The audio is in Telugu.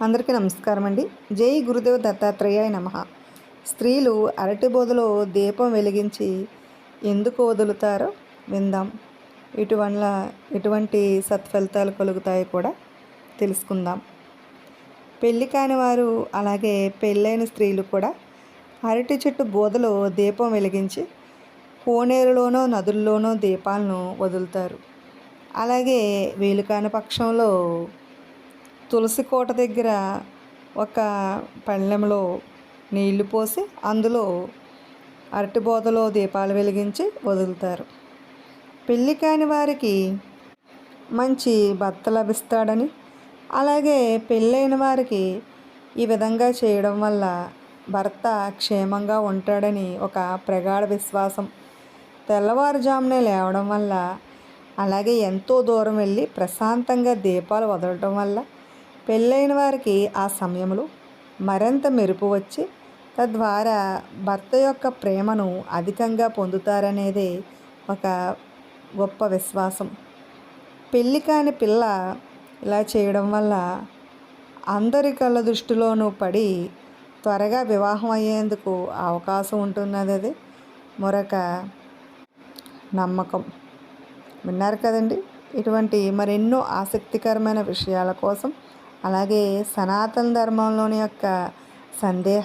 అందరికీ నమస్కారం అండి. జై గురుదేవ్ దత్తాత్రేయాయ నమః. స్త్రీలు అరటి బోదలో దీపం వెలిగించి ఎందుకు వదులుతారో విందాం. ఎటువంటి సత్ఫలితాలు కలుగుతాయో కూడా తెలుసుకుందాం. పెళ్ళి కాని వారు అలాగే పెళ్ళైన స్త్రీలు కూడా అరటి చెట్టు బోదలో దీపం వెలిగించి కోనేరులోనో నదుల్లోనో దీపాలను వదులుతారు. అలాగే వీలు కాని పక్షంలో తులసి కోట దగ్గర ఒక పళ్ళెంలో నీళ్లు పోసి అందులో అరటి బోదలో దీపాలు వెలిగించి వదులుతారు. పెళ్ళి కాని వారికి మంచి భర్త లభిస్తాడని, అలాగే పెళ్ళైన వారికి ఈ విధంగా చేయడం వల్ల భర్త క్షేమంగా ఉంటాడని ఒక ప్రగాఢ విశ్వాసం. తెల్లవారుజామునే లేవడం వల్ల, అలాగే ఎంతో దూరం వెళ్ళి ప్రశాంతంగా దీపాలు వదలటం వల్ల పెళ్ళైన వారికి ఆ సమయంలో మరింత మెరుపు వచ్చి తద్వారా భర్త యొక్క ప్రేమను అధికంగా పొందుతారనేదే ఒక గొప్ప విశ్వాసం. పెళ్ళి కాని పిల్ల ఇలా చేయడం వల్ల అందరి కళ్ళ దృష్టిలోనూ పడి త్వరగా వివాహం అయ్యేందుకు అవకాశం ఉంటున్నది మరొక నమ్మకం. విన్నారు కదండి. ఇటువంటి మరెన్నో ఆసక్తికరమైన విషయాల కోసం, అలాగే సనాతన ధర్మంలోని యొక్క సందేహ